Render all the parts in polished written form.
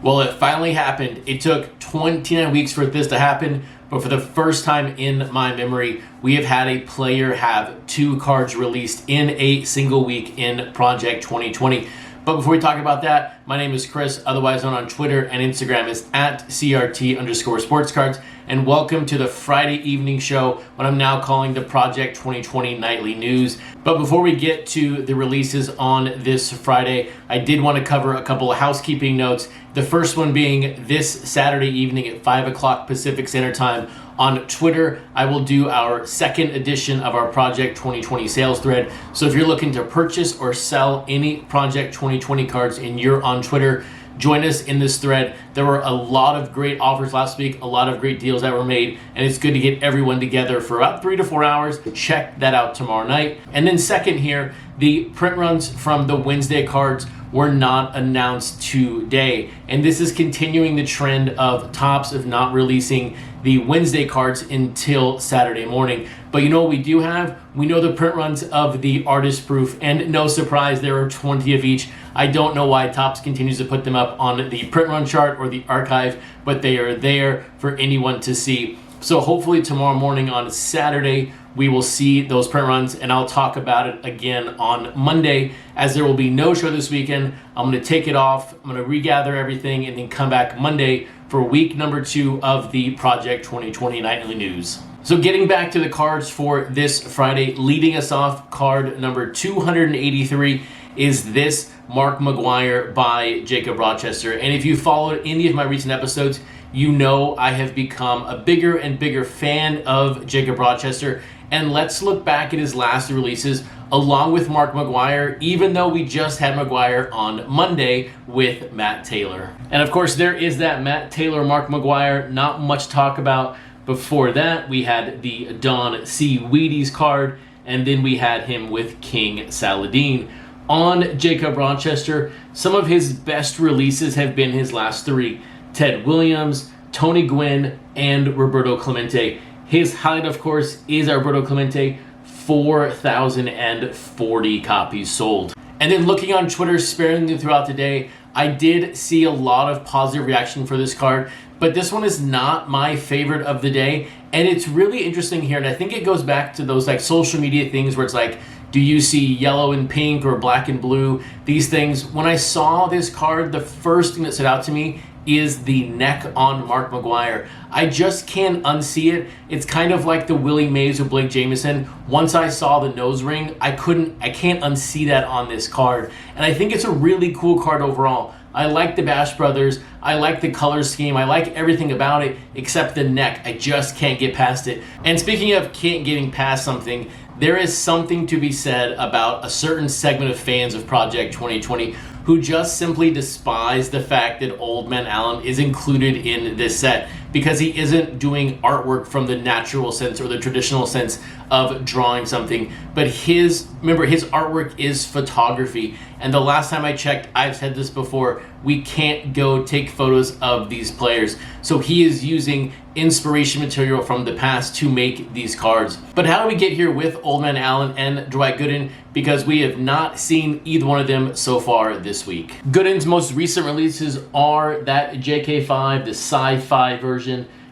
Well, it finally happened. It took 29 weeks for this to happen, but for the first time in my memory, we have had a player have 2 cards released in a single week in Project 2020. But before we talk about that, my name is Chris, otherwise known on Twitter and Instagram as @CRT_Sportscards, and welcome to the Friday evening show, what I'm now calling the Project 2020 Nightly News. But before we get to the releases on this Friday, I did want to cover a couple of housekeeping notes. The first one being this Saturday evening at 5 o'clock Pacific Standard Time on Twitter, I will do our second edition of our Project 2020 sales thread. So if you're looking to purchase or sell any Project 2020 cards and you're on Twitter, join us in this thread. There were a lot of great offers last week, a lot of great deals that were made, and it's good to get everyone together for about 3 to 4 hours. Check that out tomorrow night. And then second here, the print runs from the Wednesday cards were not announced today. And this is continuing the trend of Topps of not releasing the Wednesday cards until Saturday morning. But you know what we do have? We know the print runs of the artist proof, and no surprise, there are 20 of each. I don't know why Topps continues to put them up on the print run chart or the archive, but they are there for anyone to see. So hopefully tomorrow morning on Saturday, we will see those print runs, and I'll talk about it again on Monday, as there will be no show this weekend. I'm going to take it off, I'm going to regather everything, and then come back Monday for week number 2 of the Project 2020 Nightly News. So getting back to the cards for this Friday, leading us off, card number 283 is this Mark McGwire by Jacob Rochester. And if you followed any of my recent episodes, you know I have become a bigger and bigger fan of Jacob Rochester. And let's look back at his last releases along with Mark McGwire, even though we just had McGwire on Monday with Matt Taylor. And of course, there is that Matt Taylor, Mark McGwire, not much talk about. Before that, we had the Don C. Wheaties card, and then we had him with King Saladin. On Jacob Rochester, some of his best releases have been his last 3. Ted Williams, Tony Gwynn, and Roberto Clemente. His highlight, of course, is Roberto Clemente, 4,040 copies sold. And then looking on Twitter sparingly throughout the day, I did see a lot of positive reaction for this card, but this one is not my favorite of the day. And it's really interesting here, and I think it goes back to those like social media things where it's like, do you see yellow and pink or black and blue? These things. When I saw this card, the first thing that stood out to me is the neck on Mark McGwire. I just can't unsee it. It's kind of like the Willie Mays or Blake Jameson. Once I saw the nose ring, I can't unsee that on this card. And I think it's a really cool card overall. I like the Bash Brothers. I like the color scheme. I like everything about it except the neck. I just can't get past it. And speaking of can't getting past something, there is something to be said about a certain segment of fans of Project 2020 who just simply despise the fact that Oldmanalan is included in this set because he isn't doing artwork from the natural sense or the traditional sense of drawing something. But remember, his artwork is photography. And the last time I checked, I've said this before, we can't go take photos of these players. So he is using inspiration material from the past to make these cards. But how do we get here with Oldmanalan and Dwight Gooden? Because we have not seen either one of them so far this week. Gooden's most recent releases are that JK5, the sci-fi version.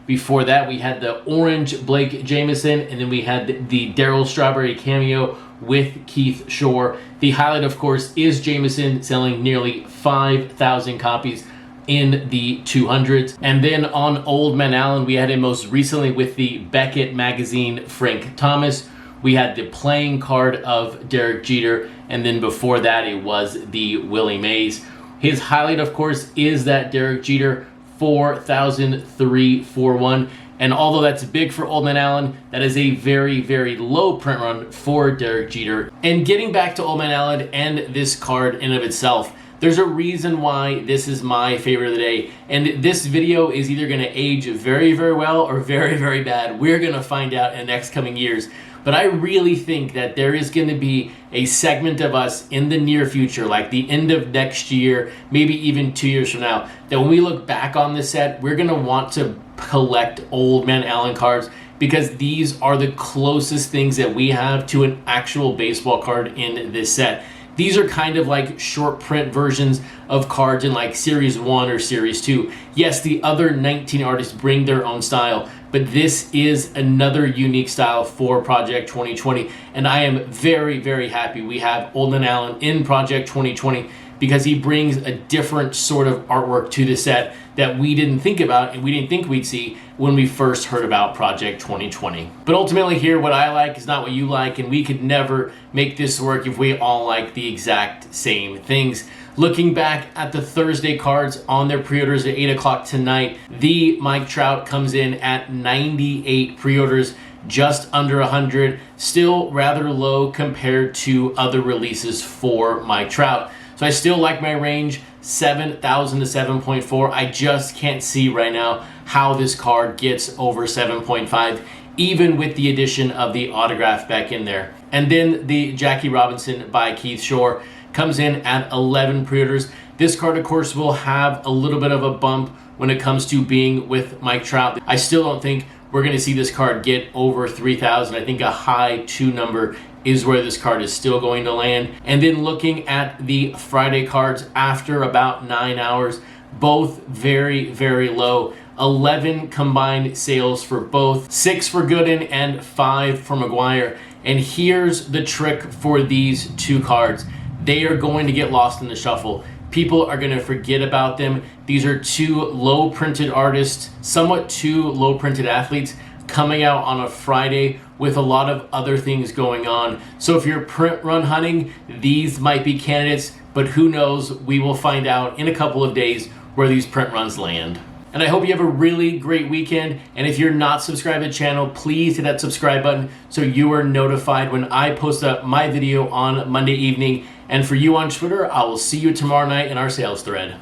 Before that, we had the orange Blake Jameson, and then we had the Darryl Strawberry cameo with Keith Shore. The highlight, of course, is Jameson selling nearly 5,000 copies in the 200s. And then on Oldmanalan, we had him most recently with the Beckett magazine Frank Thomas. We had the playing card of Derek Jeter, and then before that, it was the Willie Mays. His highlight, of course, is that Derek Jeter 4,341. And although that's big for Oldmanalan, that is a very, very low print run for Derek Jeter. And getting back to Oldmanalan and this card in and of itself, there's a reason why this is my favorite of the day. And this video is either going to age very, very well or very, very bad. We're going to find out in the next coming years. But I really think that there is going to be a segment of us in the near future, like the end of next year, maybe even 2 years from now, that when we look back on this set, we're going to want to collect Oldmanalan cards because these are the closest things that we have to an actual baseball card in this set. These are kind of like short print versions of cards in like Series 1 or Series 2. Yes, the other 19 artists bring their own style, but this is another unique style for Project 2020, and I am very, very happy we have Oldmanalan in Project 2020 because he brings a different sort of artwork to the set that we didn't think about and we didn't think we'd see when we first heard about Project 2020. But ultimately here, what I like is not what you like, and we could never make this work if we all like the exact same things. Looking back at the Thursday cards on their pre-orders at 8 o'clock tonight, the Mike Trout comes in at 98 pre-orders, just under 100, still rather low compared to other releases for Mike Trout. So I still like my range, 7,000 to 7.4. I just can't see right now how this card gets over 7.5, even with the addition of the autograph back in there. And then the Jackie Robinson by Keith Shore comes in at 11 pre-orders. This card, of course, will have a little bit of a bump when it comes to being with Mike Trout. I still don't think we're going to see this card get over 3,000. I think a high 2 number is where this card is still going to land. And then looking at the Friday cards after about 9 hours, both very, very low. 11 combined sales for both, 6 for Gooden and 5 for McGwire. And here's the trick for these two cards. They are going to get lost in the shuffle. People are going to forget about them. These are two low printed artists, somewhat two low printed athletes coming out on a Friday with a lot of other things going on. So if you're print run hunting, these might be candidates, but who knows? We will find out in a couple of days where these print runs land. And I hope you have a really great weekend. And if you're not subscribed to the channel, please hit that subscribe button so you are notified when I post up my video on Monday evening. And for you on Twitter, I will see you tomorrow night in our sales thread.